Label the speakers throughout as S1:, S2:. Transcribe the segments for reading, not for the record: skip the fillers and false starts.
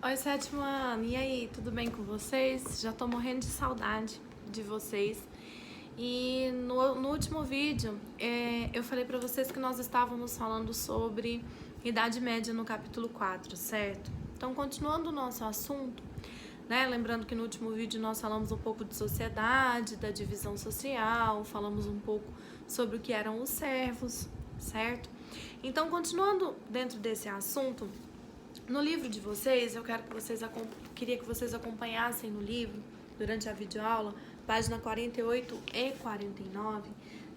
S1: Oi, sétimo ano. E aí, tudo bem com vocês? Já tô morrendo de saudade de vocês. E no último vídeo, eu falei pra vocês que nós estávamos falando sobre Idade Média no capítulo 4, certo? Então, continuando o nosso assunto, né? Lembrando que no último vídeo nós falamos um pouco de sociedade, da divisão social, falamos um pouco sobre o que eram os servos, certo? Então, continuando dentro desse assunto, no livro de vocês, queria que vocês acompanhassem no livro, durante a videoaula, página 48 e 49,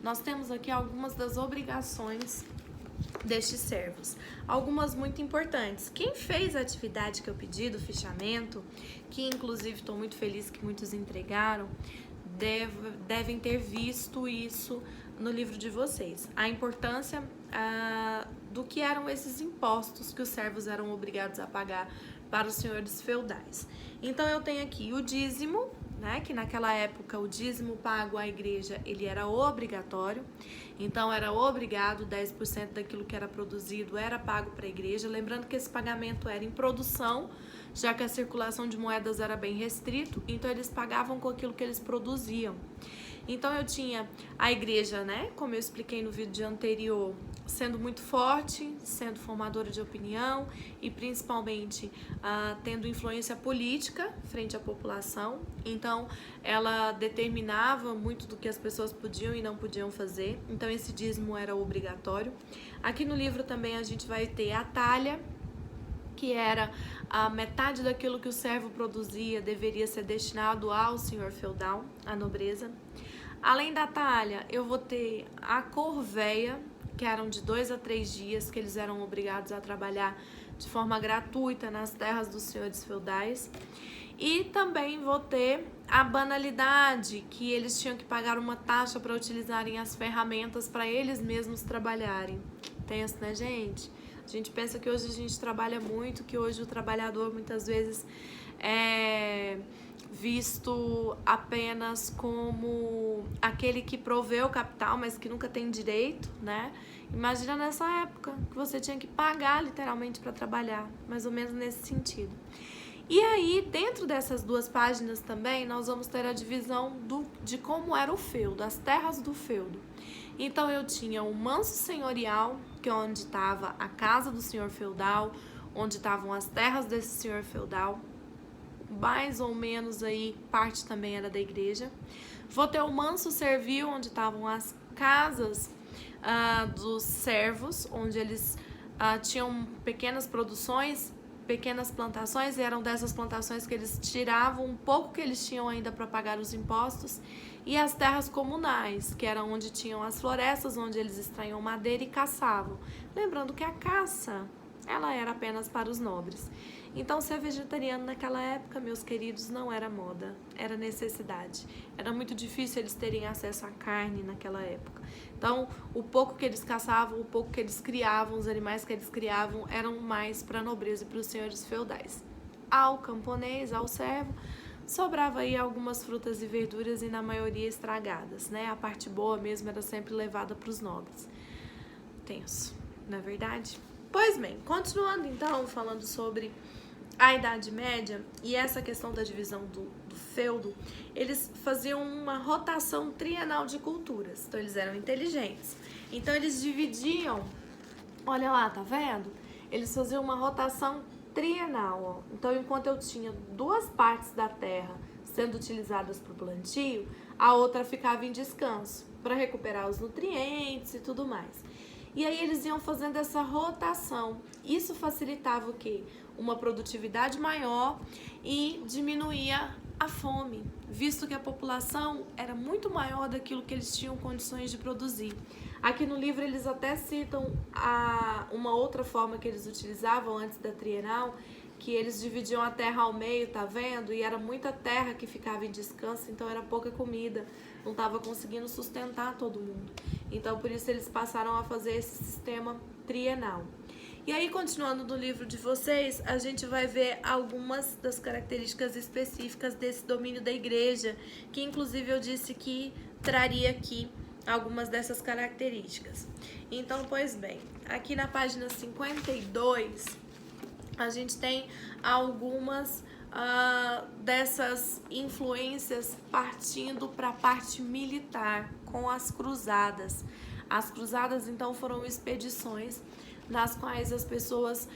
S1: nós temos aqui algumas das obrigações destes servos. Algumas muito importantes. Quem fez a atividade que eu pedi do fichamento, que inclusive estou muito feliz que muitos entregaram, devem ter visto isso no livro de vocês. A importância do que eram esses impostos que os servos eram obrigados a pagar para os senhores feudais. Então eu tenho aqui o dízimo, né, que naquela época o dízimo pago à igreja ele era obrigatório, então era obrigado 10% daquilo que era produzido era pago para a igreja, lembrando que esse pagamento era em produção, já que a circulação de moedas era bem restrito, então eles pagavam com aquilo que eles produziam. Então eu tinha a igreja, né, como eu expliquei no vídeo anterior, sendo muito forte, sendo formadora de opinião e principalmente tendo influência política frente à população. Então ela determinava muito do que as pessoas podiam e não podiam fazer. Então esse dízimo era obrigatório. Aqui no livro também a gente vai ter a talha, que era a metade daquilo que o servo produzia deveria ser destinado ao senhor feudal, à nobreza. Além da talha, eu vou ter a corveia, que eram de 2 a 3 dias, que eles eram obrigados a trabalhar de forma gratuita nas terras dos senhores feudais. E também vou ter a banalidade, que eles tinham que pagar uma taxa para utilizarem as ferramentas para eles mesmos trabalharem. Tenso, né, gente? A gente pensa que hoje a gente trabalha muito, que hoje o trabalhador muitas vezes é visto apenas como aquele que provê o capital, mas que nunca tem direito, né? Imagina nessa época que você tinha que pagar literalmente para trabalhar, mais ou menos nesse sentido. E aí, dentro dessas duas páginas também, nós vamos ter a divisão de como era o feudo, as terras do feudo. Então, eu tinha o manso senhorial, que é onde estava a casa do senhor feudal, onde estavam as terras desse senhor feudal, mais ou menos aí, parte também era da igreja. Vou ter o manso servil, onde estavam as casas dos servos, onde eles tinham pequenas produções, pequenas plantações, e eram dessas plantações que eles tiravam um pouco que eles tinham ainda para pagar os impostos, e as terras comunais, que eram onde tinham as florestas, onde eles extraíam madeira e caçavam. Lembrando que a caça, ela era apenas para os nobres. Então, ser vegetariano naquela época, meus queridos, não era moda, era necessidade. Era muito difícil eles terem acesso à carne naquela época. Então, o pouco que eles caçavam, o pouco que eles criavam, os animais que eles criavam, eram mais para a nobreza e para os senhores feudais. Ao camponês, ao servo, sobrava aí algumas frutas e verduras e na maioria estragadas, né? A parte boa mesmo era sempre levada para os nobres. Tenso, não é verdade? Pois bem, continuando então falando sobre a Idade Média e essa questão da divisão do feudo, eles faziam uma rotação trienal de culturas, então eles eram inteligentes. Então eles dividiam, olha lá, tá vendo? Eles faziam uma rotação trienal, ó. Então enquanto eu tinha 2 partes da terra sendo utilizadas para o plantio, a outra ficava em descanso para recuperar os nutrientes e tudo mais. E aí eles iam fazendo essa rotação. Isso facilitava o quê? Uma produtividade maior e diminuía a fome, visto que a população era muito maior daquilo que eles tinham condições de produzir. Aqui no livro eles até citam uma outra forma que eles utilizavam antes da trienal, que eles dividiam a terra ao meio, tá vendo? E era muita terra que ficava em descanso, então era pouca comida, não estava conseguindo sustentar todo mundo. Então, por isso eles passaram a fazer esse sistema trienal. E aí, continuando no livro de vocês, a gente vai ver algumas das características específicas desse domínio da igreja, que inclusive eu disse que traria aqui algumas dessas características. Então, pois bem, aqui na página 52, a gente tem algumas dessas influências partindo para a parte militar, com as cruzadas. As cruzadas, então, foram expedições nas quais as pessoas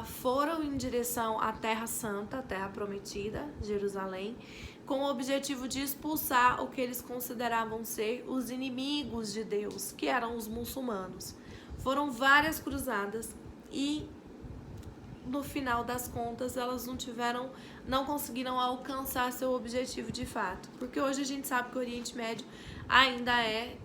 S1: foram em direção à Terra Santa, a Terra Prometida, Jerusalém, com o objetivo de expulsar o que eles consideravam ser os inimigos de Deus, que eram os muçulmanos. Foram várias cruzadas e, no final das contas, elas não conseguiram alcançar seu objetivo de fato. Porque hoje a gente sabe que o Oriente Médio ainda é,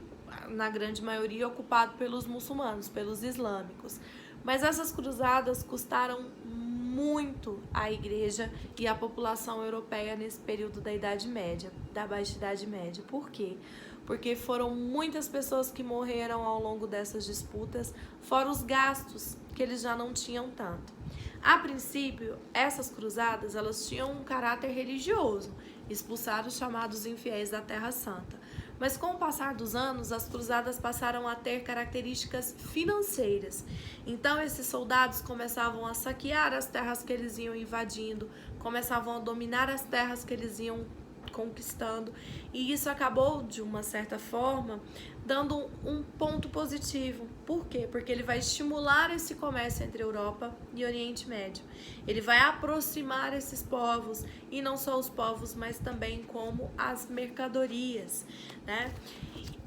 S1: na grande maioria, ocupado pelos muçulmanos, pelos islâmicos. Mas essas cruzadas custaram muito à igreja e à população europeia nesse período da Idade Média, da Baixa Idade Média. Por quê? Porque foram muitas pessoas que morreram ao longo dessas disputas, fora os gastos, que eles já não tinham tanto. A princípio, essas cruzadas, elas tinham um caráter religioso, expulsar os chamados infiéis da Terra Santa. Mas com o passar dos anos, as cruzadas passaram a ter características financeiras. Então, esses soldados começavam a saquear as terras que eles iam invadindo, começavam a dominar as terras que eles iam conquistando, e isso acabou, de uma certa forma, dando um ponto positivo. Por quê? Porque ele vai estimular esse comércio entre Europa e Oriente Médio. Ele vai aproximar esses povos, e não só os povos, mas também como as mercadorias, né?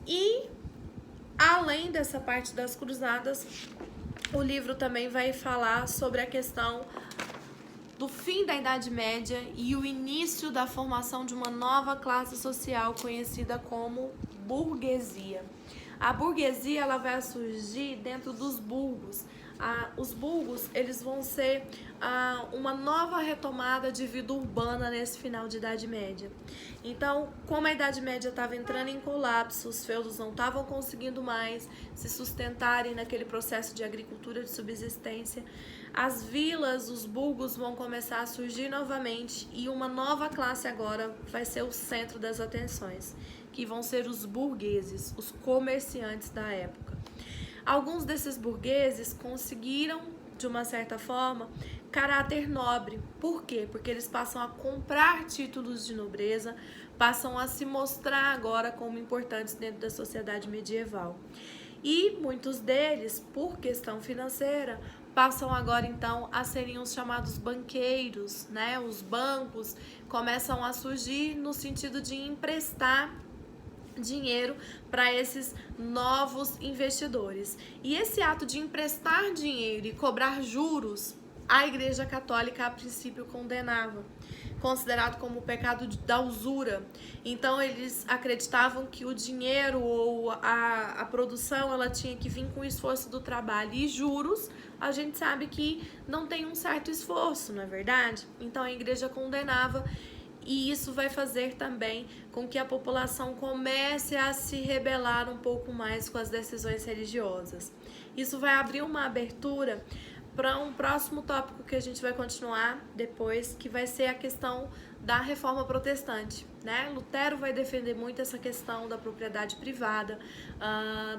S1: E, além dessa parte das cruzadas, o livro também vai falar sobre a questão do fim da Idade Média e o início da formação de uma nova classe social conhecida como burguesia. A burguesia, ela vai surgir dentro dos burgos. Os burgos, eles vão ser uma nova retomada de vida urbana nesse final de Idade Média. Então, como a Idade Média estava entrando em colapso, os feudos não estavam conseguindo mais se sustentarem naquele processo de agricultura de subsistência, as vilas, os burgos vão começar a surgir novamente, e uma nova classe agora vai ser o centro das atenções, que vão ser os burgueses, os comerciantes da época. Alguns desses burgueses conseguiram, de uma certa forma, caráter nobre. Por quê? Porque eles passam a comprar títulos de nobreza, passam a se mostrar agora como importantes dentro da sociedade medieval. E muitos deles, por questão financeira, passam agora então a serem os chamados banqueiros, né? Os bancos começam a surgir no sentido de emprestar dinheiro para esses novos investidores. E esse ato de emprestar dinheiro e cobrar juros, a Igreja Católica a princípio condenava, considerado como o pecado da usura. Então eles acreditavam que o dinheiro ou a produção, ela tinha que vir com o esforço do trabalho, e juros a gente sabe que não tem um certo esforço, não é verdade? Então a igreja condenava, e isso vai fazer também com que a população comece a se rebelar um pouco mais com as decisões religiosas. Isso vai abrir uma abertura para um próximo tópico que a gente vai continuar depois, que vai ser a questão da reforma protestante, né? Lutero vai defender muito essa questão da propriedade privada,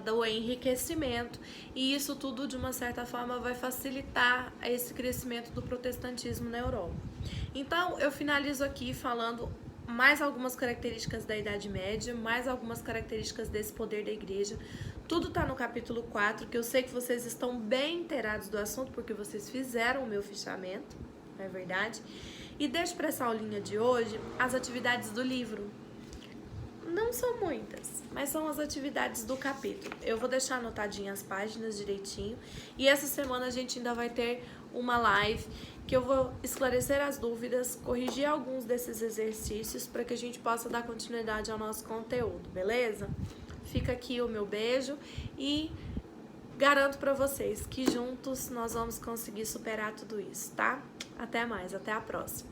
S1: do enriquecimento, e isso tudo, de uma certa forma, vai facilitar esse crescimento do protestantismo na Europa. Então, eu finalizo aqui falando mais algumas características da Idade Média, mais algumas características desse poder da igreja. Tudo tá no capítulo 4, que eu sei que vocês estão bem inteirados do assunto, porque vocês fizeram o meu fichamento, não é verdade? E deixo para essa aulinha de hoje as atividades do livro. Não são muitas, mas são as atividades do capítulo. Eu vou deixar anotadinhas as páginas direitinho, e essa semana a gente ainda vai ter uma live que eu vou esclarecer as dúvidas, corrigir alguns desses exercícios para que a gente possa dar continuidade ao nosso conteúdo, beleza? Fica aqui o meu beijo e garanto para vocês que juntos nós vamos conseguir superar tudo isso, tá? Até mais, até a próxima.